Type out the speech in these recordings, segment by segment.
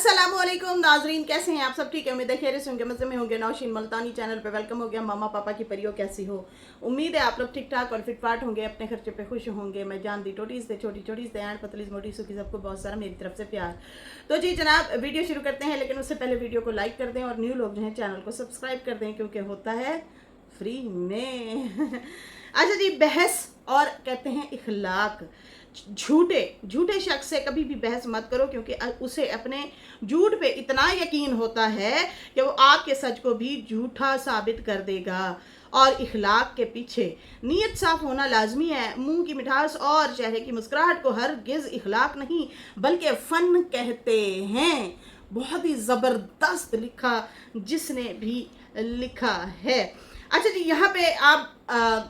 अस्सलामुअलैकुम नाजरीन, कैसे हैं आप सब? ठीक है, उम्मीद है खैरियत से होंगे, मज़े में होंगे। नौशीन मुल्तानी चैनल पे वेलकम हो गया। मामा पापा की परियों कैसी हो? उम्मीद है आप लोग ठीक ठाक और फिटफाट होंगे, अपने खर्चे पे खुश होंगे। मैं जान दी टोटीज से छोटी छोटी से एंड पतलीज मोटी सुखी, सबको बहुत सारा मेरी तरफ से प्यार। तो जी जनाब, वीडियो शुरू करते हैं, लेकिन उससे पहले वीडियो को लाइक कर दें और न्यू लोग जो हैं चैनल को सब्सक्राइब कर दें, क्योंकि होता है फ्री में। अच्छा जी, बहस और कहते हैं इखलाक। झूठे शख्स से कभी भी बहस मत करो, क्योंकि उसे अपने झूठ पे इतना यकीन होता है कि वो आपके सच को भी झूठा साबित कर देगा। और इखलाक के पीछे नीयत साफ होना लाजमी है। मुंह की मिठास और चेहरे की मुस्कुराहट को हरगिज इखलाक नहीं बल्कि फन कहते हैं। बहुत ही ज़बरदस्त लिखा जिसने भी लिखा है। अच्छा जी, यहाँ पे आप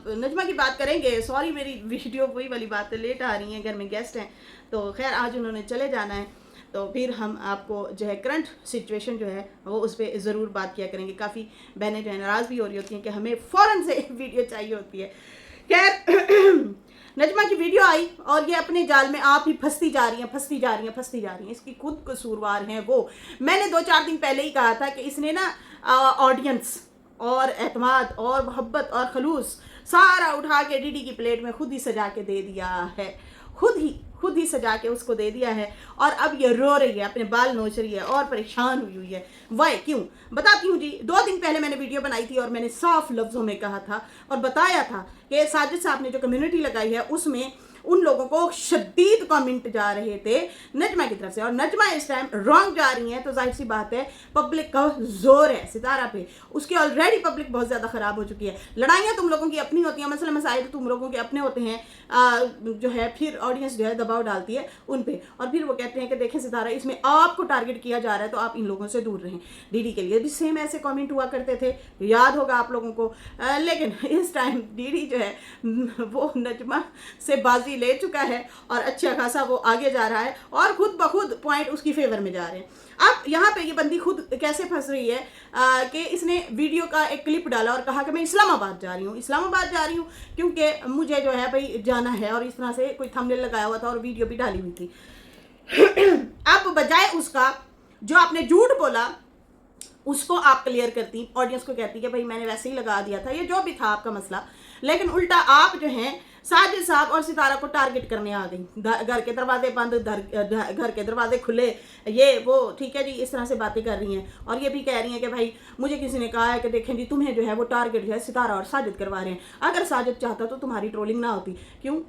नजमा की बात करेंगे। सॉरी, मेरी वीडियो वही वाली बात है, लेट आ रही है, घर में गेस्ट हैं, तो खैर आज उन्होंने चले जाना है, तो फिर हम आपको जो है करंट सिचुएशन जो है वो उस पर ज़रूर बात किया करेंगे। काफ़ी बहनें जो है नाराज़ भी हो रही होती हैं कि हमें फ़ौरन से वीडियो चाहिए होती है। खैर नजमा की वीडियो आई और ये अपने जाल में आप ही फंसती जा रही हैं। इसकी खुद कसूरवार हैं वो। मैंने 2-4 दिन पहले ही कहा था कि इसने ना ऑडियंस और एतमाद और मोहब्बत और खलूस सारा उठा के डीडी की प्लेट में खुद ही सजा के दे दिया है। खुद ही सजा के उसको दे दिया है, और अब ये रो रही है, अपने बाल नोच रही है और परेशान हुई है। वाई क्यों? बताती हूँ जी। 2 दिन पहले मैंने वीडियो बनाई थी और मैंने साफ लफ्ज़ों में कहा था और बताया था कि साजिद साहब ने जो कम्युनिटी लगाई है उसमें उन लोगों को शदीद कमेंट जा रहे थे नजमा की तरफ से, और नजमा इस टाइम रॉन्ग जा रही हैं, तो जाहिर सी बात है पब्लिक का जोर है सितारा पे। उसकी ऑलरेडी पब्लिक बहुत ज़्यादा ख़राब हो चुकी है। लड़ाइयाँ तुम लोगों की अपनी होती हैं, मसले मसाइल तुम लोगों के अपने होते हैं, जो है फिर ऑडियंस जो है दबाव डालती है उन पे, और फिर वो कहते हैं कि देखें सितारा, इसमें आपको टारगेट किया जा रहा है तो आप इन लोगों से दूर रहें। डीडी के लिए भी सेम ऐसे कमेंट हुआ करते थे, याद होगा आप लोगों को। लेकिन इस टाइम डीडी जो है वो नजमा से बाजी ले चुका है और अच्छा खासा वो आगे जा रहा है और खुद ब खुद पॉइंट उसकी फेवर में जा रहे हैं। अब यहाँ पे ये बंदी खुद कैसे फंस रही है कि इसने वीडियो का एक क्लिप डाला और कहा कि मैं इस्लामाबाद जा रही हूँ क्योंकि मुझे जो है भाई जाना है, और इस तरह से कोई थंबनेल लगाया हुआ था और वीडियो भी डाली हुई थी। अब बजाय उसका जो आपने झूठ बोला उसको आप क्लियर करती, ऑडियंस को कहती कि भाई मैंने वैसे ही लगा दिया था, ये जो भी था आपका मसला, लेकिन उल्टा आप जो हैं साजिद साहब और सितारा को टारगेट करने आ गई। घर के दरवाजे बंद, घर के दरवाजे खुले, ये वो, ठीक है जी, इस तरह से बातें कर रही हैं। और ये भी कह रही हैं कि भाई मुझे किसी ने कहा है कि देखें जी, तुम्हें जो है वो टारगेट जो है सितारा और साजिद करवा रहे हैं। अगर साजिद चाहता तो तुम्हारी ट्रोलिंग ना होती। क्यों?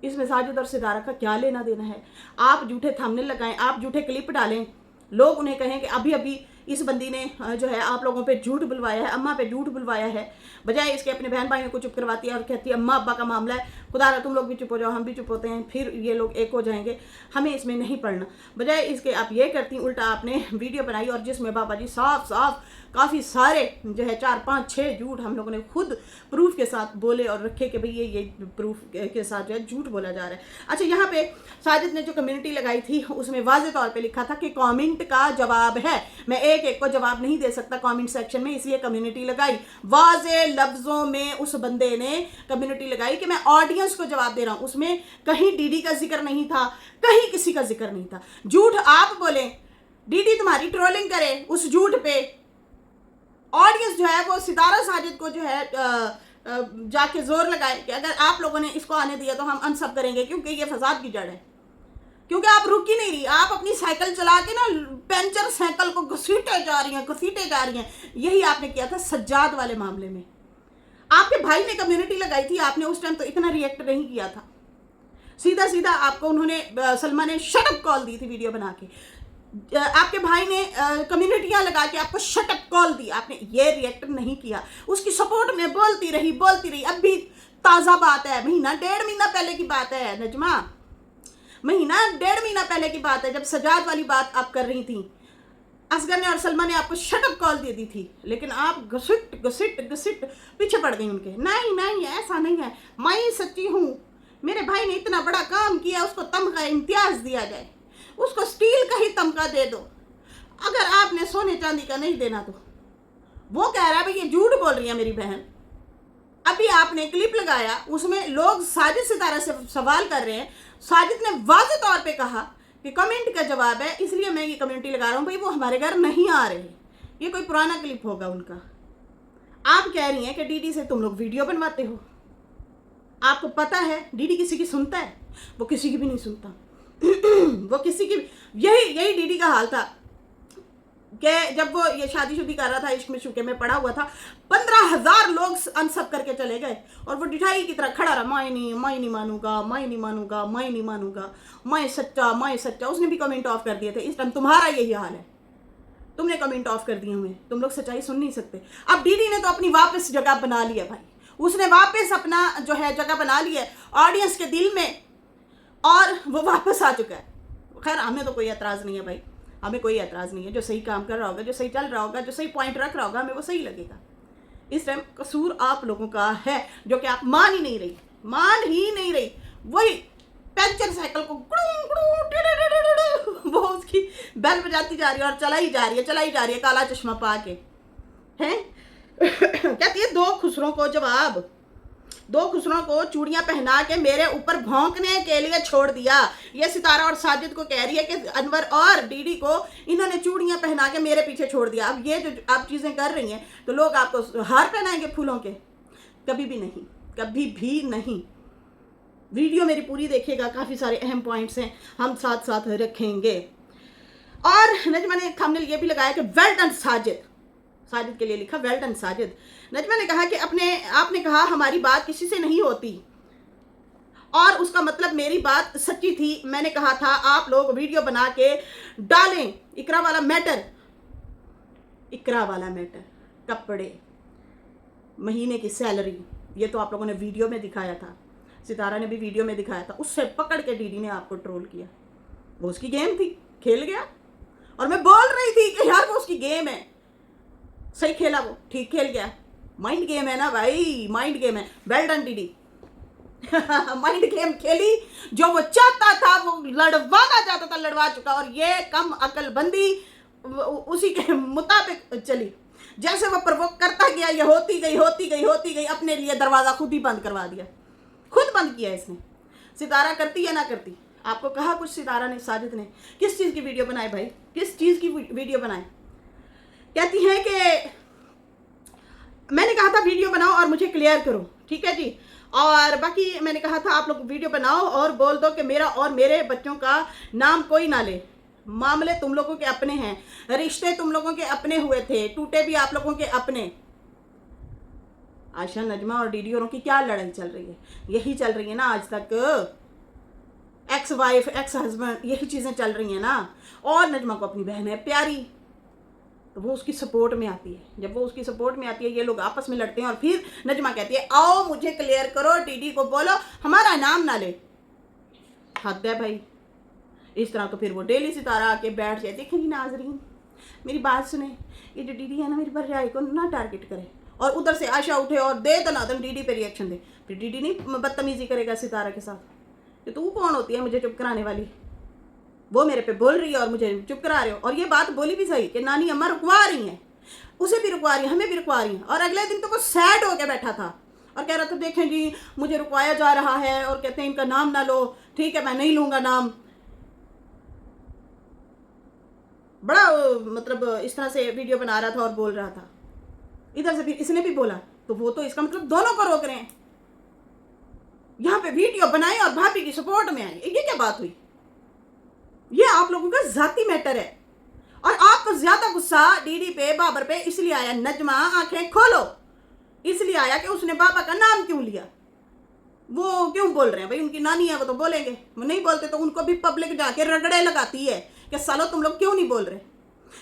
इसमें साजिद और सितारा का क्या लेना देना है? आप झूठे थंबनेल लगाएं, आप झूठे क्लिप डालें, लोग उन्हें कहें कि अभी अभी इस बंदी ने जो है आप लोगों पे झूठ बुलवाया है, अम्मा पे झूठ बुलवाया है, बजाय इसके अपने बहन भाइयों को चुप करवाती है और कहती है अम्मा अब्बा का मामला है, खुदा रहा तुम लोग भी चुप हो जाओ, हम भी चुप होते हैं, फिर ये लोग एक हो जाएंगे, हमें इसमें नहीं पढ़ना। बजाय इसके आप ये करती, उल्टा आपने वीडियो बनाई और जिसमें बाबा जी साफ काफ़ी सारे जो है 4-5-6 झूठ हम लोगों ने खुद प्रूफ के साथ बोले और रखे कि भाई ये प्रूफ के साथ जो है झूठ बोला जा रहा है। अच्छा, यहाँ पे साजिद ने जो कम्युनिटी लगाई थी उसमें वाज़े तौर पे लिखा था कि कमेंट का जवाब है। मैं एक को जवाब नहीं दे सकता कमेंट सेक्शन में, इसलिए कम्युनिटी लगाई। वाज़े लफ्ज़ों में उस बंदे ने कम्युनिटी लगाई कि मैं ऑडियंस को जवाब दे रहा हूँ। उसमें कहीं डीडी का जिक्र नहीं था, कहीं किसी का जिक्र नहीं था। झूठ आप बोले, डीडी तुम्हारी ट्रोलिंग करे, उस झूठ पे ऑडियंस जो है वो सितारा साजिद को जो है जाके जोर लगाए कि अगर आप लोगों ने इसको आने दिया तो हम अनसब करेंगे, क्योंकि ये फसाद की जड़ है। क्योंकि आप रुक ही नहीं रही, आप अपनी साइकिल चला के ना पेंचर साइकिल को घसीटे जा रही हैं। यही आपने किया था सज्जाद वाले मामले में। आपके भाई ने कम्युनिटी लगाई थी, आपने उस टाइम तो इतना रिएक्ट नहीं किया था। सीधा आपको उन्होंने सलमा ने शटअप कॉल दी थी वीडियो बना के। आपके भाई ने कम्युनिटियां लगा के आपको शटअप कॉल दी, आपने ये रिएक्ट नहीं किया। उसकी सपोर्ट में बोलती रही। अब भी ताज़ा बात है, 1.5 महीना पहले की बात है नजमा, 1.5 महीना पहले की बात है, जब सजाद वाली बात आप कर रही थी। असगर ने और सलमा ने आपको शटअप कॉल दे दी थी, लेकिन आप घसीट पीछे पड़ गई उनके। नहीं ऐसा नहीं है, मैं ही सच्ची हूँ, मेरे भाई ने इतना बड़ा काम किया, उसको तमगा इम्तियाज दिया जाए, उसको स्टील का ही तमगा दे दो, अगर आपने सोने चांदी का नहीं देना तो। वो कह रहा है भाई ये झूठ बोल रही है मेरी बहन। अभी आपने क्लिप लगाया, उसमें लोग साजिद सितारा से सवाल कर रहे हैं। साजिद ने वाज़े तौर पे कहा कि कमेंट का जवाब है, इसलिए मैं ये कमेंट्री लगा रहा हूँ। भाई वो हमारे घर नहीं आ रहे, ये कोई पुराना क्लिप होगा उनका। आप कह रही हैं कि डीडी से तुम लोग वीडियो बनवाते हो, आपको पता है डीडी किसी की सुनता है? वो किसी की भी नहीं सुनता। वो किसी की, यही डीडी का हाल था कि जब वो ये शादी कर रहा था, इश्क में शुके में पड़ा हुआ था, 15,000 लोग अनसब करके चले गए और वो डिठाई की तरह खड़ा रहा, मैं नहीं मानूंगा, मैं नहीं मानूंगा, मैं नहीं मानूंगा, मैं सच्चा। उसने भी कमेंट ऑफ कर दिए थे। इस टाइम तुम्हारा यही हाल है, तुमने कमेंट ऑफ कर दिए हुए, तुम लोग सच्चाई सुन नहीं सकते। अब डीडी ने तो अपनी वापस जगह बना ली है भाई, उसने वापस अपना जो है जगह बना ली है ऑडियंस के दिल में, और वो वापस आ चुका है। खैर हमें तो कोई एतराज़ नहीं है भाई, हमें कोई एतराज़ नहीं है। जो सही काम कर रहा होगा, जो सही चल रहा होगा, जो सही पॉइंट रख रहा होगा, हमें वो सही लगेगा। इस टाइम कसूर आप लोगों का है, जो कि आप मान ही नहीं रही। वही पंचर साइकिल को वो उसकी बेल बजाती जा रही है और चलाई जा रही है काला चश्मा पा के, हैं। कहती है 2 खुसरों को चूड़ियां पहना के मेरे ऊपर भौंकने के लिए छोड़ दिया। ये सितारा और साजिद को कह रही है कि अनवर और डीडी को इन्होंने चूड़ियां पहना के मेरे पीछे छोड़ दिया। अब ये जो आप चीज़ें कर रही हैं तो लोग आपको हार पहनाएंगे फूलों के? कभी भी नहीं। वीडियो मेरी पूरी देखिएगा, काफ़ी सारे अहम पॉइंट्स हैं, हम साथ साथ रखेंगे। और नजमा ने थंबनेल ये भी लगाया कि वेल डन साजिद के लिए लिखा, वेल डन साजिद। नजमा ने कहा कि आपने कहा हमारी बात किसी से नहीं होती, और उसका मतलब मेरी बात सच्ची थी। मैंने कहा था आप लोग वीडियो बना के डालें इकरा वाला मैटर, कपड़े, महीने की सैलरी, ये तो आप लोगों ने वीडियो में दिखाया था, सितारा ने भी वीडियो में दिखाया था। उससे पकड़ के डीडी ने आपको ट्रोल किया। वो उसकी गेम थी, खेल गया। और मैं बोल रही थी कि यार वो उसकी गेम है, सही खेला, वो ठीक खेल गया। माइंड गेम है ना भाई, माइंड गेम है। Well done DD. Mind game खेली, जो वो चाहता था वो लड़वाना चाहता था, लड़वा चुका। और ये कम अकलबंदी उसी के मुताबिक चली। जैसे वो प्रवोक करता गया, ये होती गई, अपने लिए दरवाजा खुद ही बंद करवा दिया, खुद बंद किया इसने। सितारा करती या ना करती? आपको कहा कुछ सितारा ने, साजिद ने? किस चीज़ की वीडियो बनाए भाई, किस चीज़ की वीडियो बनाए? कहती है कि मैंने कहा था वीडियो बनाओ और मुझे क्लियर करो, ठीक है जी। और बाकी मैंने कहा था आप लोग वीडियो बनाओ और बोल दो कि मेरा और मेरे बच्चों का नाम कोई ना ले। मामले तुम लोगों के अपने हैं, रिश्ते तुम लोगों के अपने हुए थे, टूटे भी आप लोगों के अपने। आशा, नजमा और डीडी औरों की क्या लड़ाई चल रही है? यही चल रही है ना आज तक, एक्स वाइफ, एक्स हस्बैंड, यही चीज़ें चल रही हैं ना। और नजमा को अपनी बहन है प्यारी, तो वो उसकी सपोर्ट में आती है। जब वो उसकी सपोर्ट में आती है, ये लोग आपस में लड़ते हैं और फिर नजमा कहती है आओ मुझे क्लियर करो, डीडी को बोलो हमारा नाम ना ले। हद है भाई। इस तरह तो फिर वो डेली सितारा आके बैठ जाए। देखेंगी नाजरीन, मेरी बात सुने, ये जो डीडी है ना, मेरी भर्राई को ना टारगेट करे, और उधर से आशा उठे और दे दनादन डीडी पे रिएक्शन दे। फिर डीडी नहीं बदतमीजी करेगा सितारा के साथ कि तू कौन होती है मुझे चुप कराने वाली? वो मेरे पे बोल रही है और मुझे चुप करा रहे हो। और ये बात बोली भी सही कि नानी अम्मा रुकवा रही हैं, उसे भी रुकवा रही हैं, हमें भी रुकवा रही हैं। और अगले दिन तो वो सैड होकर बैठा था और कह रहा था देखें जी मुझे रुकवाया जा रहा है, और कहते हैं इनका नाम ना लो। ठीक है, मैं नहीं लूँगा नाम। बड़ा मतलब इस तरह से वीडियो बना रहा था और बोल रहा था। इधर से फिर इसने भी बोला, तो वो तो इसका मतलब दोनों को रोक रहे हैं। यहाँ पे वीडियो बनाए और भाभी की सपोर्ट में आए, ये क्या बात हुई? ये आप लोगों का जाती मैटर है। और आपको ज्यादा गुस्सा डीडी पे, बाबर पे इसलिए आया, नजमा आंखें खोलो, इसलिए आया कि उसने बाबा का नाम क्यों लिया। वो क्यों बोल रहे हैं भाई? उनकी नानी है, वो तो बोलेंगे। वो नहीं बोलते तो उनको भी पब्लिक जाके रगड़े लगाती है कि सालो तुम लोग क्यों नहीं बोल रहे।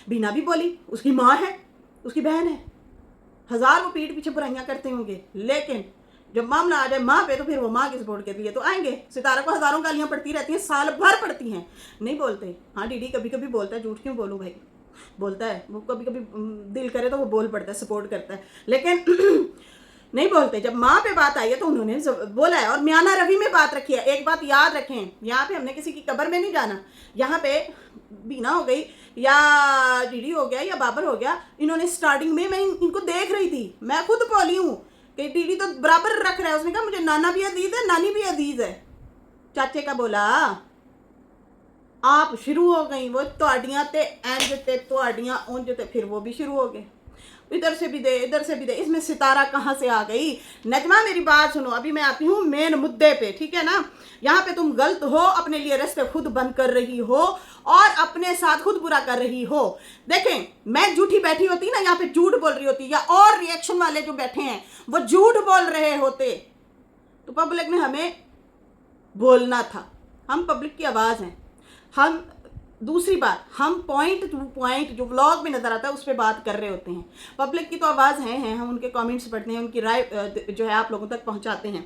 बिना भी बोली, उसकी माँ है, उसकी बहन है, हजार वो पीठ पीछे बुराइयां करते होंगे, लेकिन जब मामला आ जाए माँ पे तो फिर वो माँ की सपोर्ट के लिए तो आएंगे। सितारा को हजारों गालियां पड़ती रहती हैं, साल भर पड़ती हैं, नहीं बोलते। हाँ डीडी कभी कभी बोलता है, झूठ क्यों बोलूँ भाई, बोलता है वो, कभी कभी दिल करे तो वो बोल पड़ता है, सपोर्ट करता है, लेकिन नहीं बोलते। जब माँ पे बात आई है तो उन्होंने बोला है। और म्याना रवि में बात रखी है। एक बात याद रखें, यहाँ पे हमने किसी की कब्र में नहीं जाना। यहाँ पे बीना हो गई या डीडी हो गया या बाबर हो गया, इन्होंने स्टार्टिंग में, मैं इनको देख रही थी, मैं खुद बोली हूँ कि डीडी तो बराबर रख रहा है। उसने कहा मुझे नाना भी अजीज है, नानी भी अजीज है। चाचे का बोला, आप शुरू हो गई, वो ਤੁਹਾਡੀਆਂ ਤੇ इंज ते ਤੁਹਾਡੀਆਂ उंज ते फिर वो भी शुरू हो गए, इधर से भी दे इधर से भी दे। इसमें सितारा कहाँ से आ गई? नजमा मेरी बात सुनो, अभी मैं आती हूँ मेन मुद्दे पे, ठीक है ना। यहाँ पे तुम गलत हो, अपने लिए रास्ते खुद बंद कर रही हो और अपने साथ खुद बुरा कर रही हो। देखें, मैं झूठी बैठी होती ना यहाँ पे, झूठ बोल रही होती, या और रिएक्शन वाले जो बैठे हैं वो झूठ बोल रहे होते, तो पब्लिक ने हमें बोलना था। हम पब्लिक की आवाज़ हैं। हम दूसरी बात, हम पॉइंट टू पॉइंट जो व्लॉग में नज़र आता है उस पर बात कर रहे होते हैं। पब्लिक की तो आवाज़ है, हम उनके कमेंट्स पढ़ते हैं, उनकी राय जो है आप लोगों तक पहुंचाते हैं,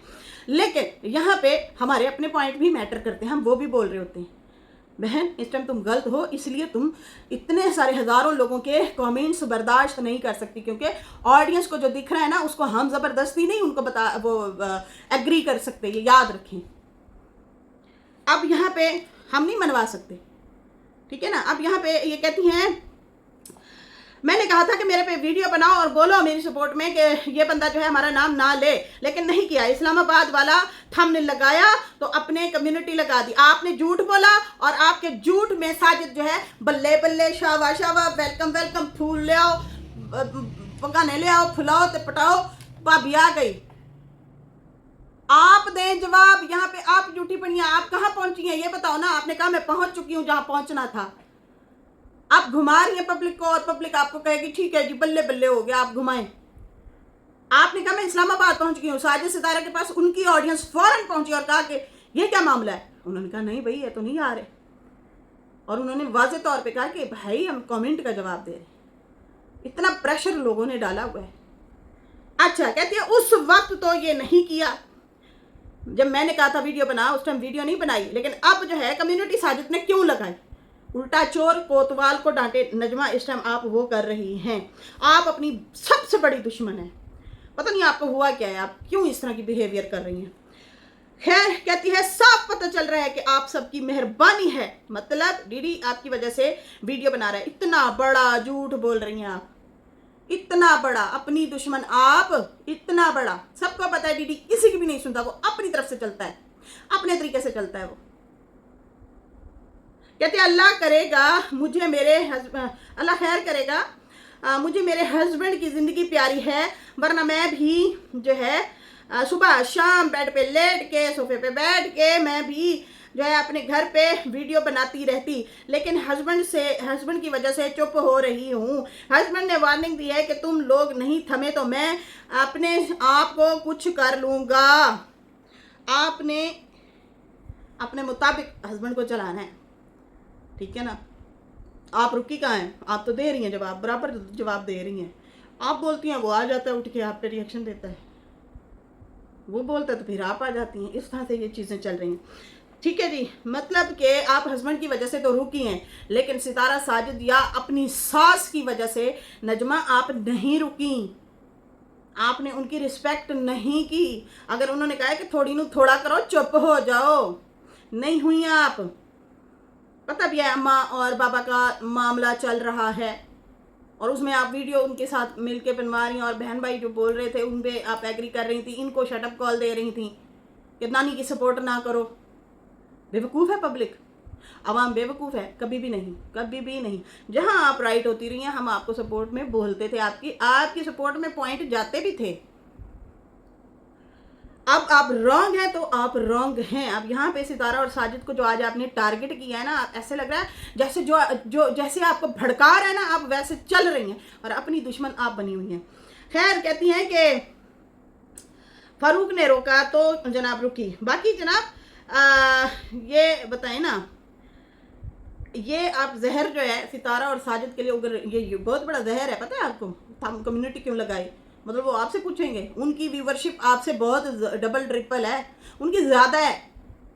लेकिन यहाँ पे हमारे अपने पॉइंट भी मैटर करते हैं, हम वो भी बोल रहे होते हैं। बहन, इस टाइम तुम गलत हो, इसलिए तुम इतने सारे हज़ारों लोगों के कमेंट्स बर्दाश्त नहीं कर सकती, क्योंकि ऑडियंस को जो दिख रहा है ना उसको हम ज़बरदस्ती नहीं उनको वो एग्री कर सकते, ये याद रखें। अब यहाँ पे हम नहीं मनवा सकते, ठीक है ना। अब यहाँ पे ये कहती हैं, मैंने कहा था कि मेरे पे वीडियो बनाओ और बोलो मेरी सपोर्ट में कि ये बंदा जो है हमारा नाम ना ले, लेकिन नहीं किया। इस्लामाबाद वाला थंबनेल लगाया तो अपने कम्युनिटी लगा दी। आपने झूठ बोला और आपके झूठ में साजिद जो है बल्ले बल्ले शावा शावा वेलकम वेलकम, फूल ले आओ, पकाने ले आओ, फुलाओ ते पटाओ, भाभी आ गई। आप दें जवाब, यहाँ पे आप झूठी पड़ियां, आप कहाँ पहुंची हैं ये बताओ ना। आपने कहा मैं पहुंच चुकी हूं जहां पहुंचना था। आप घुमा रही हैं पब्लिक को और पब्लिक आपको कहेगी ठीक है जी बल्ले बल्ले हो गया, आप घुमाएं। आपने कहा मैं इस्लामाबाद पहुंच गई हूँ, साजिद सितारा के पास उनकी ऑडियंस फौरन पहुंची और कहा कि ये क्या मामला है। उन्होंने कहा नहीं भाई ये तो नहीं आ रहे, और उन्होंने वाजे तौर पे कहा कि भाई हम कमेंट का जवाब दे रहे हैं। इतना प्रेशर लोगों ने डाला हुआ है। अच्छा, कहती है उस वक्त तो ये नहीं किया जब मैंने कहा था वीडियो बना, उस टाइम वीडियो नहीं बनाई, लेकिन अब जो है कम्युनिटी साजिद ने क्यों लगाई। उल्टा चोर कोतवाल को डांटे। नजमा, इस टाइम आप वो कर रही हैं, आप अपनी सबसे बड़ी दुश्मन है। पता नहीं आपको हुआ क्या है, आप क्यों इस तरह की बिहेवियर कर रही हैं। खैर, कहती है साफ पता चल रहा है कि आप सबकी मेहरबानी है, मतलब डीडी आपकी वजह से वीडियो बना रहा है। इतना बड़ा झूठ बोल रही हैं आप, इतना बड़ा, अपनी दुश्मन आप, इतना बड़ा। सबको पता है डीडी किसी की भी नहीं सुनता, वो अपनी तरफ से चलता है, अपने तरीके से चलता है वो। कहते अल्लाह करेगा मुझे मेरे अल्लाह खैर करेगा, मुझे मेरे हस्बैंड की ज़िंदगी प्यारी है, वरना मैं भी जो है सुबह शाम बेड पे लेट के, सोफे पे बैठ के मैं भी जो है अपने घर पे वीडियो बनाती रहती, लेकिन हस्बैंड की वजह से चुप हो रही हूँ। हस्बैंड ने वार्निंग दी है कि तुम लोग नहीं थमे तो मैं अपने आप को कुछ कर लूँगा। आपने अपने मुताबिक हस्बैंड को चलाना है, ठीक है ना। आप रुकी कहाँ हैं, आप तो दे रही हैं जवाब, बराबर जवाब दे रही हैं। आप बोलती हैं वो आ जाता है उठ के आप पे रिएक्शन देता है, वो बोलता है तो फिर आप आ जाती हैं। इस तरह से ये चीज़ें चल रही हैं, ठीक है जी। मतलब कि आप हस्बैंड की वजह से तो रुकी हैं, लेकिन सितारा साजिद या अपनी सास की वजह से नजमा आप नहीं रुकी, आपने उनकी रिस्पेक्ट नहीं की। अगर उन्होंने कहा कि थोड़ी नू थोड़ा करो, चुप हो जाओ, नहीं हुई आप। पता भी है अम्मा और बाबा का मामला चल रहा है, और उसमें आप वीडियो उनके साथ मिलके बनवा रही हैं, और बहन भाई जो बोल रहे थे उन पे आप एग्री कर रही थी, इनको शटअप कॉल दे रही थी कि नानी की सपोर्ट ना करो। बेवकूफ़ है पब्लिक, आवाम बेवकूफ़ है, कभी भी नहीं, कभी भी नहीं। जहां आप राइट होती रही हैं हम आपको सपोर्ट में बोलते थे, आपकी सपोर्ट में पॉइंट जाते भी थे। अब आप रॉन्ग हैं तो आप रॉन्ग हैं। अब यहाँ पे सितारा और साजिद को जो आज आपने टारगेट किया है ना, ऐसे लग रहा है जैसे जैसे आपको भड़का रहा है ना, आप वैसे चल रही हैं और अपनी दुश्मन आप बनी हुई हैं। खैर, कहती हैं कि फारूक ने रोका तो जनाब रुकी। बाकी जनाब ये बताएं ना, ये आप जहर जो है सितारा और साजिद के लिए उगर, ये बहुत बड़ा जहर है। पता है आपको हम कम्युनिटी क्यों लगाई? मतलब वो आपसे पूछेंगे, उनकी व्यूवरशिप आपसे बहुत डबल ट्रिपल है, उनकी ज़्यादा है।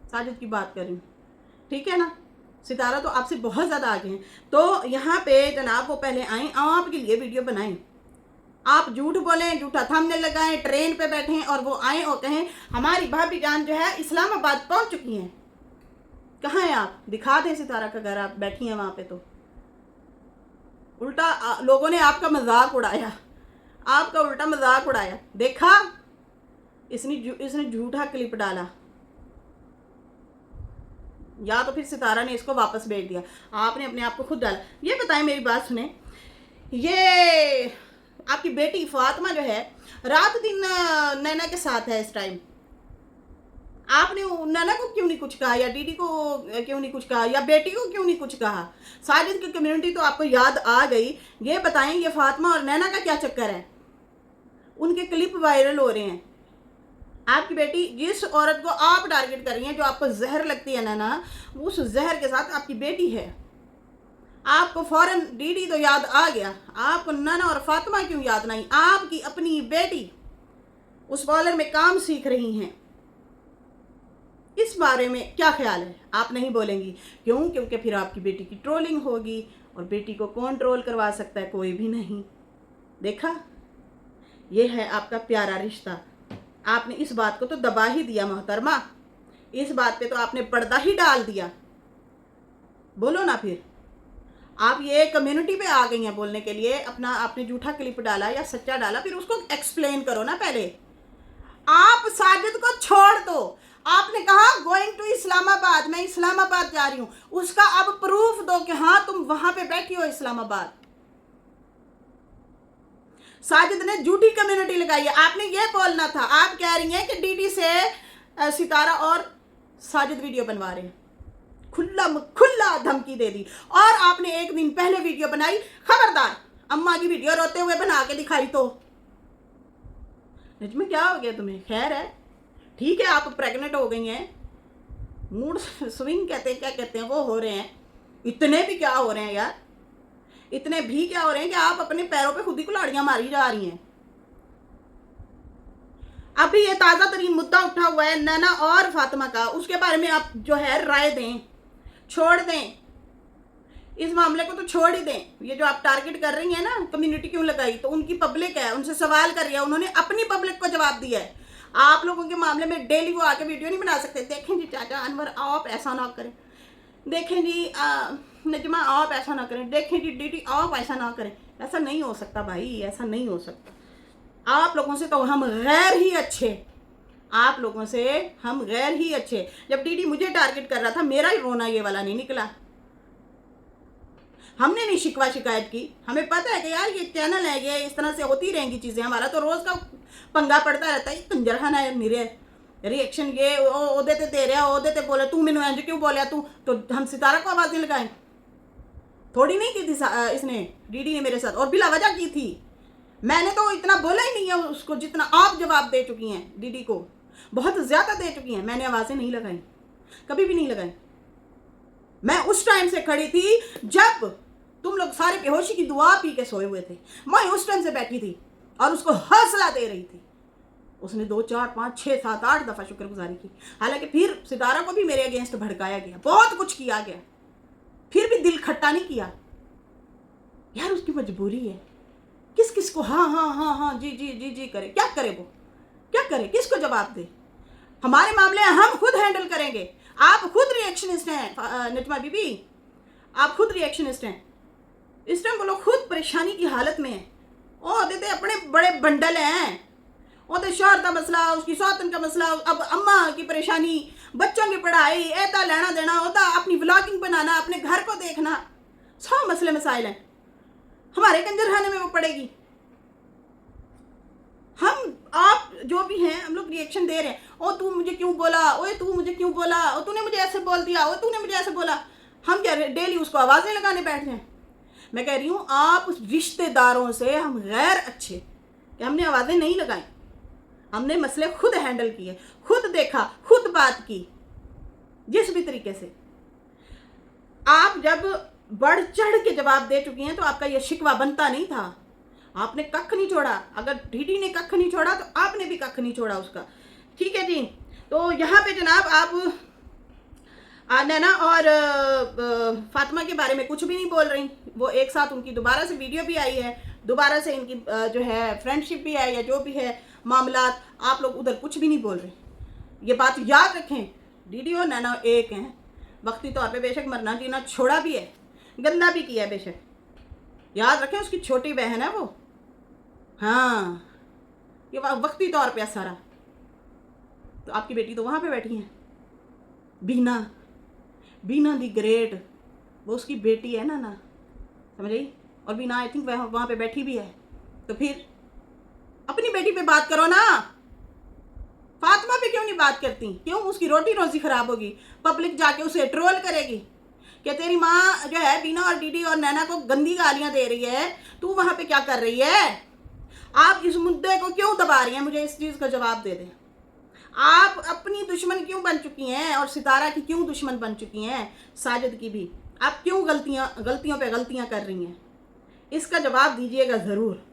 साजिद की बात कर रही हूँ, ठीक है ना। सितारा तो आपसे बहुत ज़्यादा आगे हैं। तो यहाँ पे जनाब वो पहले आएँ, आपके लिए वीडियो बनाएं, आप झूठ बोलें, झूठा थंबनेल लगाएं, ट्रेन पे बैठें और वो आएँ और कहें हमारी भाभी जान जो है इस्लामाबाद पहुँच चुकी हैं। कहाँ हैं आप? दिखा दें सितारा का घर, आप बैठी हैं वहाँ पे। तो उल्टा लोगों ने आपका मजाक उड़ाया, आपका उल्टा मजाक उड़ाया। देखा, इसने झूठा क्लिप डाला। या तो फिर सितारा ने इसको वापस भेज दिया, आपने अपने आप को खुद डाला। ये बताएं, मेरी बात सुने, ये आपकी बेटी फातिमा जो है रात दिन नैना के साथ है इस टाइम, आपने नैना को क्यों नहीं कुछ कहा, या डीडी को क्यों नहीं कुछ कहा, या बेटी को क्यों नहीं कुछ कहा? साजिद की कम्युनिटी तो आपको याद आ गई। ये बताएं, ये फातिमा और नैना का क्या चक्कर है? उनके क्लिप वायरल हो रहे हैं। आपकी बेटी, जिस औरत को आप टारगेट कर रही हैं, जो आपको जहर लगती है नैना, उस जहर के साथ आपकी बेटी है। आपको फौरन डीडी तो याद आ गया, आपको नैना और फातिमा क्यों याद नहीं? आपकी अपनी बेटी उस पार्लर में काम सीख रही हैं। इस बारे में क्या ख्याल है? आप नहीं बोलेंगी, क्यों? क्योंकि फिर आपकी बेटी की ट्रोलिंग होगी, और बेटी को कौन ट्रोल करवा सकता है? कोई भी नहीं। देखा, ये है आपका प्यारा रिश्ता। आपने इस बात को तो दबा ही दिया मोहतरमा, इस बात पे तो आपने पर्दा ही डाल दिया। बोलो ना फिर, आप ये कम्युनिटी पे आ गई हैं बोलने के लिए, अपना आपने झूठा क्लिप डाला या सच्चा डाला, फिर उसको एक्सप्लेन करो ना पहले। आप साजिद को छोड़ दो, आपने कहा गोइंग टू इस्लामाबाद, मैं इस्लामाबाद जा रही हूं, उसका अब प्रूफ दो कि हाँ तुम वहां पे बैठी हो इस्लामाबाद। साजिद ने झूठी कम्युनिटी लगाई है, आपने ये बोलना था। आप कह रही हैं कि डीडी से सितारा और साजिद वीडियो बनवा रहे हैं, खुला धमकी दे दी। और आपने एक दिन पहले वीडियो बनाई, खबरदार अम्मा की वीडियो रोते हुए बना के दिखाई तो में क्या हो गया तुम्हें? खैर है, ठीक है, आप प्रेग्नेंट हो गई हैं, मूड स्विंग कहते हैं, क्या कहते हैं, वो हो रहे हैं। इतने भी क्या हो रहे हैं यार, इतने भी क्या हो रहे हैं कि आप अपने पैरों पे खुद ही कुल्हाड़ियां मारी जा रही हैं। अभी ये ताज़ा तरीन मुद्दा उठा हुआ है नैना और फातिमा का, उसके बारे में आप जो है राय दें, छोड़ दें इस मामले को, तो छोड़ ही दें। ये जो आप टारगेट कर रही हैं ना, कम्युनिटी क्यों लगाई, तो उनकी पब्लिक है, उनसे सवाल कर रही है, उन्होंने अपनी पब्लिक को जवाब दिया है। आप लोगों के मामले में डेली वो आके वीडियो नहीं बना सकते, देखें जी चाचा अनवर आप ऐसा ना करें, देखें जी नजमा आप ऐसा ना करें, देखें जी डीडी आप ऐसा ना करें। ऐसा नहीं हो सकता भाई, ऐसा नहीं हो सकता। आप लोगों से तो हम गैर ही अच्छे, आप लोगों से हम गैर ही अच्छे। जब डीडी मुझे टारगेट कर रहा था, मेरा ही रोना ये वाला नहीं निकला। हमने नहीं शिकवा शिकायत की, हमें पता है कि यार ये चैनल है, ये इस तरह से होती रहेंगी चीज़ें, हमारा तो रोज़ का पंगा पड़ता रहता है। कंजरखाना है निरे रिएक्शन, ये ओदे ते दे रहा, ओदे ते बोले, तू मैनू इंज क्यों बोलिया तू, तो हम सितारा को आवाज़ नहीं लगाएं? थोड़ी नहीं की थी इसने, डीडी ने मेरे साथ, और बिला वजह की थी। मैंने तो इतना बोला ही नहीं है उसको जितना आप जवाब दे चुकी हैं डीडी को, बहुत ज़्यादा दे चुकी हैं। मैंने आवाज़ें नहीं लगाई, कभी भी नहीं लगाई। मैं उस टाइम से खड़ी थी जब तुम लोग सारे बेहोशी की दुआ पी के सोए हुए थे, मैं उस टाइम से बैठी थी और उसको हौसला दे रही थी। उसने 2 4 5 6 7 8 दफ़ा शुक्रगुजारी की। हालांकि फिर सितारा को भी मेरे अगेंस्ट भड़काया गया, बहुत कुछ किया गया, फिर भी दिल खट्टा नहीं किया। यार उसकी मजबूरी है, किस किस को हाँ हाँ हाँ हाँ जी जी जी जी करे, क्या करे वो, क्या करे, किसको जवाब दे? हमारे मामले हम खुद हैंडल करेंगे। आप खुद रिएक्शनिस्ट हैं नजमा बीबी, आप खुद रिएक्शनिस्ट हैं। इस टाइम वो लोग खुद परेशानी की हालत में हैं। ओ देते अपने बड़े बंडल हैं, ओते शोहर का मसला, उसकी सौतन का मसला, अब अम्मा की परेशानी, बच्चों की पढ़ाई, ऐता लेना देना होता, अपनी व्लॉगिंग बनाना, अपने घर को देखना, 100 मसले मसाइल हैं। हमारे कंजरखाने में वो पड़ेगी। हम आप जो भी हैं, हम लोग रिएक्शन दे रहे हैं। ओ तू मुझे क्यों बोला, ओए तू मुझे क्यों बोला, ओ तूने मुझे ऐसे बोल दिया, ओ तूने मुझे ऐसे बोला। हम क्या डेली उसको आवाज़ें लगाने बैठ जाएं? मैं कह रही हूँ आप रिश्तेदारों से हम गैर अच्छे कि हमने आवाज़ें नहीं लगाई, हमने मसले खुद हैंडल किए, खुद देखा, खुद बात की, जिस भी तरीके से। आप जब बढ़ चढ़ के जवाब दे चुकी हैं तो आपका यह शिकवा बनता नहीं था। आपने कख नहीं छोड़ा, अगर डीडी ने कख नहीं छोड़ा तो आपने भी कख नहीं छोड़ा उसका। ठीक है जी, तो यहाँ पे जनाब आप नैना और फातिमा के बारे में कुछ भी नहीं बोल रही। वो एक साथ उनकी दोबारा से वीडियो भी आई है, दोबारा से इनकी जो है फ्रेंडशिप भी है, या जो भी है मामला, आप लोग उधर कुछ भी नहीं बोल रहे। ये बात याद रखें, डीडी और नैना एक हैं। वक्ती तौर पे बेशक मरना जीना छोड़ा भी है, गंदा भी किया है बेशक, याद रखें उसकी छोटी बहन है वो। हाँ, ये वक्ती तौर पे सारा। तो आपकी बेटी तो वहाँ पे बैठी है, बीना बीना दी ग्रेट, वो उसकी बेटी है ना, समझ रही। और बीना आई थिंक वहाँ पे बैठी भी है, तो फिर अपनी बेटी पे बात करो ना। फातिमा पे क्यों नहीं बात करती? क्यों उसकी रोटी रोजी खराब होगी? पब्लिक जाके उसे ट्रोल करेगी कि तेरी माँ जो है बीना और डीडी और नैना को गंदी गालियां दे रही है, तू वहां पे क्या कर रही है? आप इस मुद्दे को क्यों दबा रही हैं? मुझे इस चीज का जवाब दे दें। आप अपनी दुश्मन क्यों बन चुकी हैं और सितारा की क्यों दुश्मन बन चुकी हैं? साजिद की भी आप क्यों गलतियों पे गलतियां कर रही हैं? इसका जवाब दीजिएगा जरूर।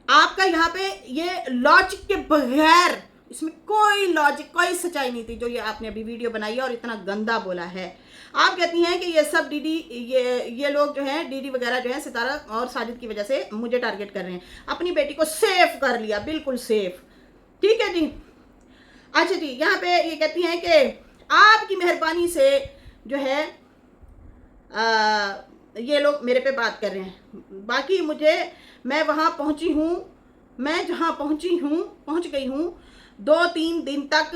आपका यहाँ पे ये लॉजिक के बगैर, इसमें कोई लॉजिक कोई सच्चाई नहीं थी जो ये आपने अभी वीडियो बनाई है और इतना गंदा बोला है। आप कहती हैं कि ये सब डीडी, ये लोग जो हैं डीडी वगैरह जो है सितारा और साजिद की वजह से मुझे टारगेट कर रहे हैं। अपनी बेटी को सेफ कर लिया, बिल्कुल सेफ, ठीक है जी। अच्छा जी, यहाँ पे ये कहती हैं कि आपकी मेहरबानी से जो है ये लोग मेरे पे बात कर रहे हैं। बाकी मैं वहाँ पहुँची हूँ, मैं जहाँ पहुँच गई हूँ, 2-3 दिन तक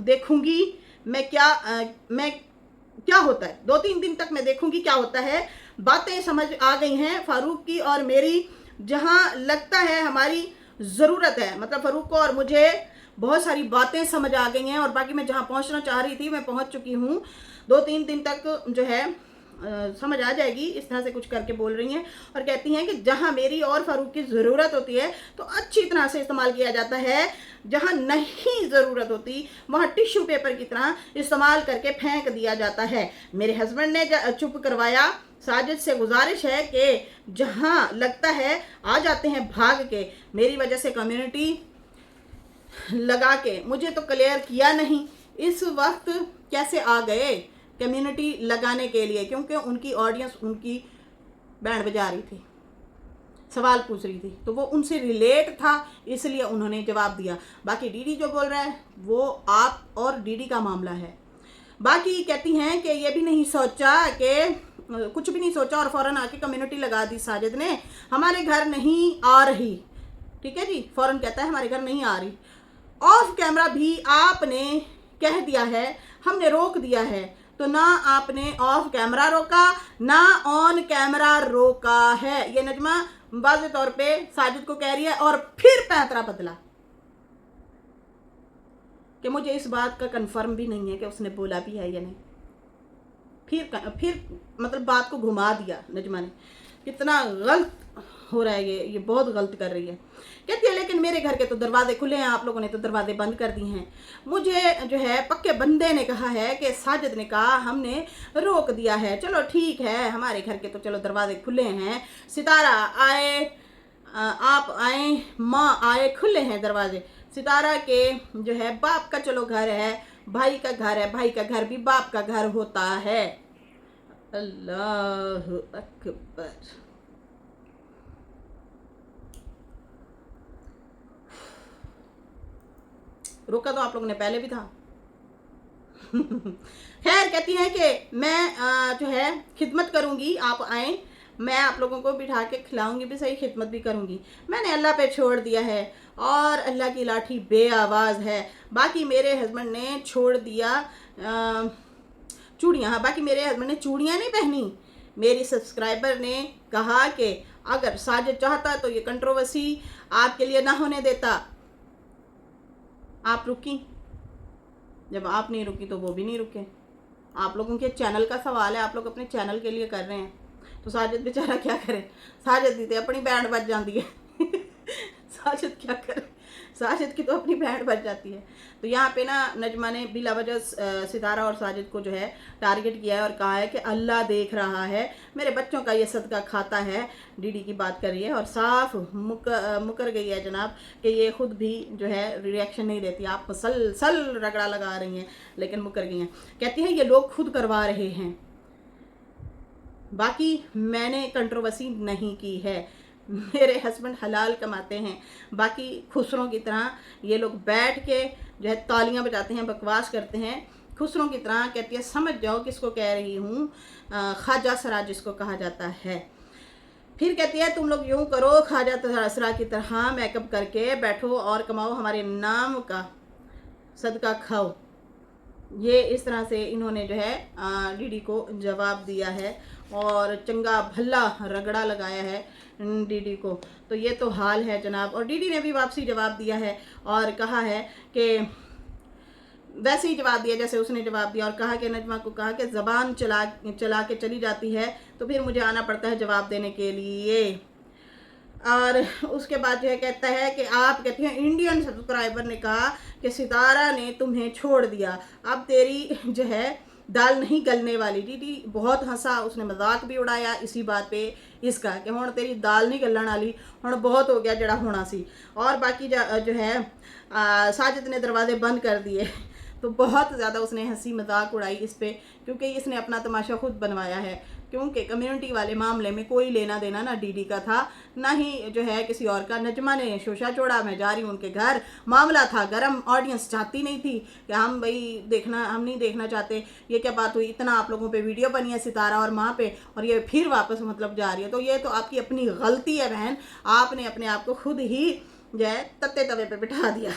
देखूंगी मैं क्या होता है। 2-3 दिन तक मैं देखूंगी क्या होता है। बातें समझ आ गई हैं फारूक की और मेरी, जहाँ लगता है हमारी ज़रूरत है, मतलब फारूक को और मुझे बहुत सारी बातें समझ आ गई हैं। और बाकी मैं जहाँ पहुँचना चाह रही थी मैं पहुँच चुकी हूँ। 2-3 दिन तक जो है समझ आ जाएगी। इस तरह से कुछ करके बोल रही हैं और कहती हैं कि जहाँ मेरी और फारूक की ज़रूरत होती है तो अच्छी तरह से इस्तेमाल किया जाता है, जहाँ नहीं ज़रूरत होती वहाँ टिश्यू पेपर की तरह इस्तेमाल करके फेंक दिया जाता है। मेरे हस्बैंड ने चुप करवाया। साजिद से गुजारिश है कि जहाँ लगता है आ जाते हैं भाग के। मेरी वजह से कम्युनिटी लगा के, मुझे तो क्लियर किया नहीं इस वक्त कैसे आ गए कम्युनिटी लगाने के लिए, क्योंकि उनकी ऑडियंस उनकी बैंड बजा रही थी, सवाल पूछ रही थी, तो वो उनसे रिलेट था, इसलिए उन्होंने जवाब दिया। बाकी डीडी जो बोल रहा है वो आप और डीडी का मामला है। बाकी कहती हैं कि ये भी नहीं सोचा, कि कुछ भी नहीं सोचा और फौरन आके कम्युनिटी लगा दी साजिद ने। हमारे घर नहीं आ रही, ठीक है जी, फौरन कहता है हमारे घर नहीं आ रही। ऑफ कैमरा भी आपने कह दिया है, हमने रोक दिया है, तो ना आपने ऑफ कैमरा रोका ना ऑन कैमरा रोका है। ये नजमा वाज़े तौर पे साजिद को कह रही है और फिर पैंतरा बदला कि मुझे इस बात का कंफर्म भी नहीं है कि उसने बोला भी है या नहीं। फिर मतलब बात को घुमा दिया नजमा ने। कितना गलत हो रहा है ये बहुत गलत कर रही है। कहती है लेकिन मेरे घर के तो दरवाजे खुले हैं, आप लोगों ने तो दरवाजे बंद कर दिए हैं। मुझे जो है पक्के बंदे ने कहा है कि साजिद ने कहा हमने रोक दिया है। चलो ठीक है, हमारे घर के तो चलो दरवाजे खुले हैं, सितारा आए, आप आए, माँ आए, खुले हैं दरवाजे। सितारा के जो है बाप का चलो घर है, भाई का घर है, भाई का घर भी बाप का घर होता है। अल्लाह अकबर। रोका तो आप लोगों ने पहले भी था। खैर कहती हैं कि मैं जो है खिदमत करूंगी, आप आए, मैं आप लोगों को बिठा के खिलाऊंगी भी सही, खिदमत भी करूंगी। मैंने अल्लाह पे छोड़ दिया है और अल्लाह की लाठी बे आवाज़ है। बाकी मेरे हस्बैंड ने छोड़ दिया चूड़ियाँ। हाँ, बाकी मेरे हस्बैंड ने चूड़ियाँ नहीं पहनी। मेरी सब्सक्राइबर ने कहा कि अगर साजिद चाहता तो ये कंट्रोवर्सी आपके लिए ना होने देता। आप रुकी, जब आप नहीं रुकी तो वो भी नहीं रुके। आप लोगों के चैनल का सवाल है, आप लोग अपने चैनल के लिए कर रहे हैं, तो साजिद बेचारा क्या करे? साजिद दी तो अपनी बैंड बज जाती है। साजिद क्या करे? साजिद की तो अपनी बैंड बज जाती है। तो यहाँ पे ना नजमा ने बिला वजह सितारा और साजिद को जो है टारगेट किया है और कहा है कि अल्लाह देख रहा है, मेरे बच्चों का ये सदका खाता है। डीडी की बात कर रही है और साफ मुकर गई है जनाब कि ये खुद भी जो है रिएक्शन नहीं देती। आप सल रगड़ा लगा रही हैं लेकिन मुकर गई हैं। कहती हैं ये लोग खुद करवा रहे हैं, बाकी मैंने कंट्रोवर्सी नहीं की है। मेरे हस्बैंड हलाल कमाते हैं, बाकी खुसरों की तरह ये लोग बैठ के जो है तालियां बजाते हैं, बकवास करते हैं खुसरों की तरह। कहती है समझ जाओ किसको कह रही हूँ, ख्वाजा सरा जिसको कहा जाता है। फिर कहती है तुम लोग यूँ करो, ख्वाजा सरा की तरह मेकअप करके बैठो और कमाओ, हमारे नाम का सदका खाओ। ये इस तरह से इन्होंने जो है डीडी को जवाब दिया है और चंगा भला रगड़ा लगाया है डीडी को। तो ये तो हाल है जनाब। और डीडी ने भी वापसी जवाब दिया है और कहा है कि वैसे ही जवाब दिया जैसे उसने जवाब दिया, और कहा कि नजमा को कहा कि ज़बान चला के चली जाती है तो फिर मुझे आना पड़ता है जवाब देने के लिए। और उसके बाद जो है कहता है कि आप कहती हैं इंडियन सब्सक्राइबर ने कहा कि सितारा ने तुम्हें छोड़ दिया, अब तेरी जो है दाल नहीं गलने वाली। डीडी बहुत हंसा, उसने मजाक भी उड़ाया इसी बात पे इसका कि हुण तेरी दाल नहीं गलन वाली, हुण बहुत हो गया जड़ा होना सी। और बाकी जो है साजिद ने दरवाजे बंद कर दिए। तो बहुत ज़्यादा उसने हंसी मजाक उड़ाई इस पर, क्योंकि इसने अपना तमाशा खुद बनवाया है। क्योंकि कम्युनिटी वाले मामले में कोई लेना देना ना डीडी का था, ना ही जो है किसी और का। नजमा ने शोशा छोड़ा, मैं जा रही हूँ उनके घर, मामला था गरम, ऑडियंस चाहती नहीं थी कि हम नहीं देखना चाहते। ये क्या बात हुई, इतना आप लोगों पे वीडियो बनी है सितारा और माँ पे, और ये फिर वापस मतलब जा रही है। तो ये तो आपकी अपनी गलती है बहन, आपने अपने आप को खुद ही जो है तत्ते तवे पे बिठा दिया।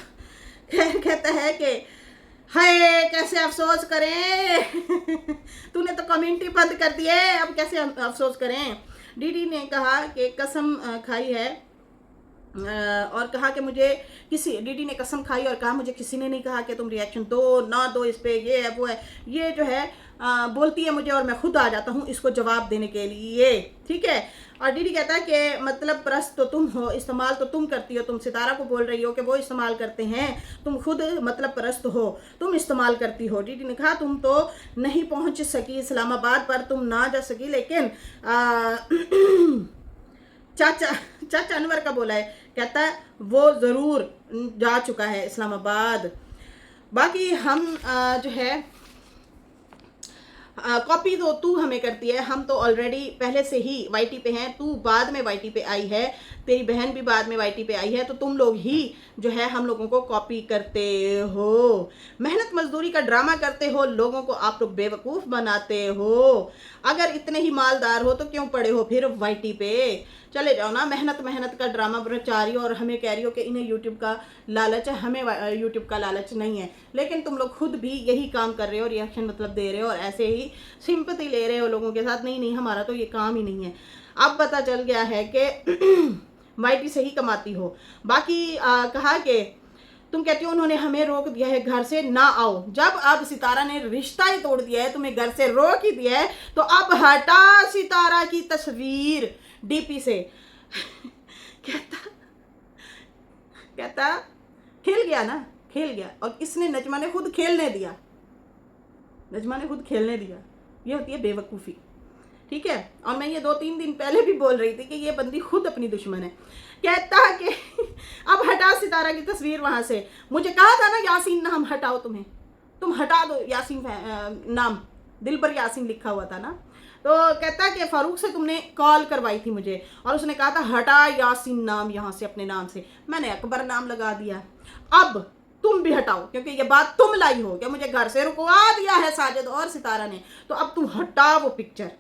कहता है कि हाय कैसे अफसोस करें तूने तो कमेंट ही बंद कर दिए, अब कैसे अफसोस करें। डीडी ने कहा कि कसम खाई है और कहा कि मुझे डीडी ने कसम खाई और कहा मुझे किसी ने नहीं कहा कि तुम रिएक्शन दो ना दो इस पे, ये है वो है, ये जो है बोलती है मुझे और मैं खुद आ जाता हूँ इसको जवाब देने के लिए, ठीक है। और डीडी कहता है कि मतलब परस्त तो तुम हो, इस्तेमाल तो तुम करती हो, तुम सितारा को बोल रही हो कि वो इस्तेमाल करते हैं, तुम खुद मतलब परस्त हो, तुम इस्तेमाल करती हो। डीडी ने कहा तुम तो नहीं पहुँच सकी इस्लामाबाद पर, तुम ना जा सकी, लेकिन चाचा अनवर का बोला है, कहता है वो ज़रूर जा चुका है इस्लामाबाद। बाकी हम जो है कॉपी तो तू हमें करती है, हम तो ऑलरेडी पहले से ही वाईटी पे हैं, तू बाद में वाईटी पे आई है, तेरी बहन भी बाद में वाईटी पे आई है, तो तुम लोग ही जो है हम लोगों को कॉपी करते हो, मेहनत मजदूरी का ड्रामा करते हो, लोगों को आप लोग बेवकूफ़ बनाते हो। अगर इतने ही मालदार हो तो क्यों पड़े हो फिर वाईटी पे, चले जाओ ना। मेहनत का ड्रामा रचा रही हो और हमें कह रही हो कि इन्हें यूट्यूब का लालच है, हमें यूट्यूब का लालच नहीं है। लेकिन तुम लोग खुद भी यही काम कर रहे हो, रिएक्शन मतलब दे रहे हो और ऐसे ही सिंपैथी ले रहे हो लोगों के साथ। नहीं हमारा तो ये काम ही नहीं है। अब पता चल गया है कि वाईटी से ही कमाती हो। बाकी कहा कि तुम कहती हो उन्होंने हमें रोक दिया है घर से ना आओ, जब अब सितारा ने रिश्ता ही तोड़ दिया है, तुम्हें घर से रोक ही दिया है, तो अब हटा सितारा की तस्वीर डीपी से। कहता खेल गया ना, खेल गया। और इसने नजमा ने खुद खेलने दिया, ये होती है बेवकूफ़ी, ठीक है। और मैं ये 2-3 दिन पहले भी बोल रही थी कि ये बंदी खुद अपनी दुश्मन है। कहता है कि अब हटा सितारा की तस्वीर वहाँ से, मुझे कहा था ना यासीन नाम हटाओ, तुम हटा दो यासीन नाम, दिल पर यासीन लिखा हुआ था ना। तो कहता है कि फारूक से तुमने कॉल करवाई थी मुझे और उसने कहा था हटा यासीन नाम यहाँ से अपने नाम से, मैंने अकबर नाम लगा दिया। अब तुम भी हटाओ, क्योंकि ये बात तुम लाई हो कि मुझे घर से रुकवा दिया है साजिद और सितारा ने, तो अब तुम हटाओ वो पिक्चर।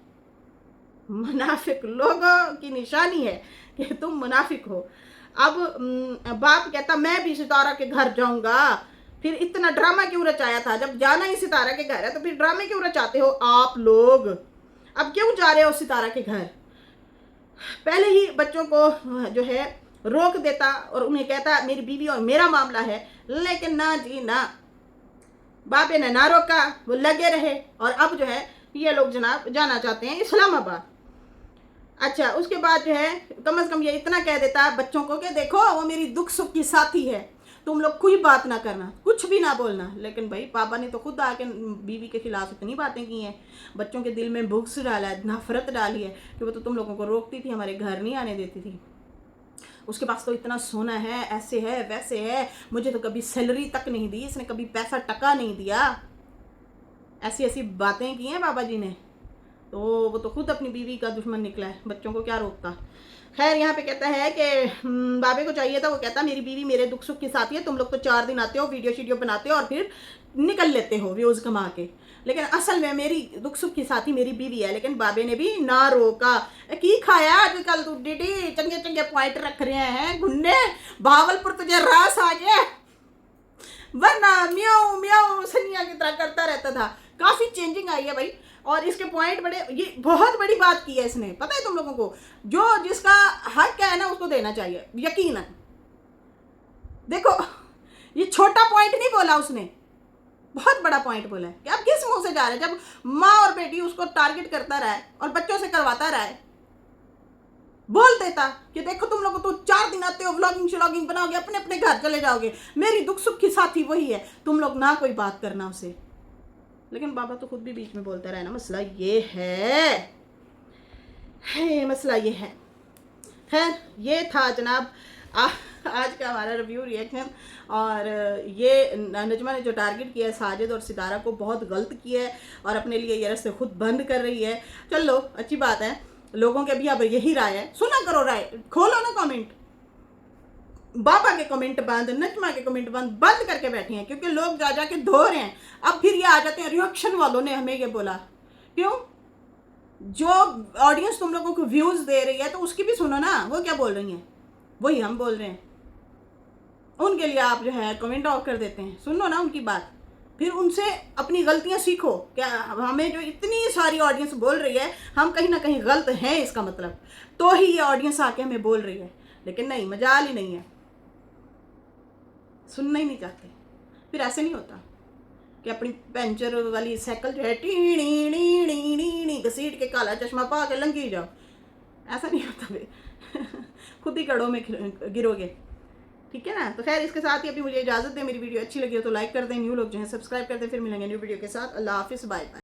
मुनाफिक लोगों की निशानी है कि तुम मुनाफिक हो। अब बाप कहता मैं भी सितारा के घर जाऊंगा, फिर इतना ड्रामा क्यों रचाया था, जब जाना ही सितारा के घर है तो फिर ड्रामे क्यों रचाते हो आप लोग, अब क्यों जा रहे हो सितारा के घर। पहले ही बच्चों को जो है रोक देता और उन्हें कहता मेरी बीवी और मेरा मामला है, लेकिन ना जी ना, बापे ने ना रोका, वो लगे रहे। और अब जो है ये लोग जनाब जाना चाहते हैं इस्लामाबाद। अच्छा, उसके बाद जो है कम से कम ये इतना कह देता बच्चों को कि देखो वो मेरी दुख सुख की साथी है, तुम लोग कोई बात ना करना, कुछ भी ना बोलना। लेकिन भाई पापा ने तो खुद आके बीवी के खिलाफ इतनी बातें की हैं, बच्चों के दिल में बुग्स डाला है, नफरत डाली है कि वो तो तुम लोगों को रोकती थी, हमारे घर नहीं आने देती थी, उसके पास तो इतना सोना है, ऐसे है वैसे है, मुझे तो कभी सैलरी तक नहीं दी, इसने कभी पैसा टका नहीं दिया, ऐसी ऐसी बातें की हैं बाबा जी ने। तो वो तो खुद अपनी बीवी का दुश्मन निकला है, बच्चों को क्या रोकता। खैर यहाँ पे कहता है कि बाबे को चाहिए था, वो कहता मेरी बीवी मेरे दुख सुख की साथी है, तुम लोग तो 4 दिन आते हो, वीडियो बनाते हो और फिर निकल लेते हो व्यूज़ कमा के, लेकिन असल में मेरी दुख सुख की साथी मेरी बीवी है। लेकिन बाबे ने भी ना रोका। की खाया आजकल तू डीडी, चंगे चंगे पॉइंट रख रहे हैं घुन्ने, भावलपुर तुझे रास आ गया, वरना म्याऊ म्याऊ सनिया की तरह करता रहता था। काफ़ी चेंजिंग आई है भाई, और इसके पॉइंट बड़े, ये बहुत बड़ी बात की है इसने, पता है तुम लोगों को, जो जिसका हक है ना उसको देना चाहिए यकीनन। देखो ये छोटा पॉइंट नहीं बोला उसने, बहुत बड़ा पॉइंट बोला है कि आप किस मुंह से जा रहे हैं, जब माँ और बेटी उसको टारगेट करता रहा है और बच्चों से करवाता रहा है। बोल देता कि देखो तुम लोग तो 4 दिन आते हो, व्लॉगिंग श्लॉगिंग बनाओगे, अपने अपने घर चले जाओगे, मेरी दुख सुख की साथी वही है, तुम लोग ना कोई बात करना उसे। लेकिन बाबा तो खुद भी बीच में बोलता रहा ना, मसला ये है मसला ये है। खैर ये था जनाब आज का हमारा रिव्यू रिएक्शन। और ये नजमा ने जो टारगेट किया है साजिद और सितारा को, बहुत गलत किया है और अपने लिए ये रास्ते खुद बंद कर रही है। चलो अच्छी बात है, लोगों के भी अब यही राय है, सुना करो राय, खोलो ना कमेंट। बाबा के कमेंट बंद, नजमा के कमेंट बंद करके बैठे हैं, क्योंकि लोग जा जा के धो रहे हैं। अब फिर ये आ जाते हैं रिएक्शन वालों ने हमें ये बोला, क्यों? जो ऑडियंस तुम लोगों को व्यूज दे रही है तो उसकी भी सुनो ना, वो क्या बोल रही हैं, वही हम बोल रहे हैं। उनके लिए आप जो है कमेंट ऑफ कर देते हैं, सुनो ना उनकी बात, फिर उनसे अपनी गलतियां सीखो। क्या हमें जो इतनी सारी ऑडियंस बोल रही है हम कहीं ना कहीं गलत हैं, इसका मतलब तो ही ये ऑडियंस आके हमें बोल रही है। लेकिन नहीं, मजाल ही नहीं है, सुनना ही नहीं चाहते। फिर ऐसे नहीं होता कि अपनी पेंचर वाली साइकिल जो है टी नी घसीट के काला चश्मा पा के लंघी जाओ, ऐसा नहीं होता भाई। खुद ही कड़ों में गिरोगे, ठीक है ना। तो खैर इसके साथ ही अभी मुझे इजाज़त दें, मेरी वीडियो अच्छी लगी हो तो लाइक कर दें, न्यू लोग जो है सब्सक्राइब कर दें। फिर मिलेंगे न्यू वीडियो के साथ। अल्लाह हाफिज़, बाय बाय।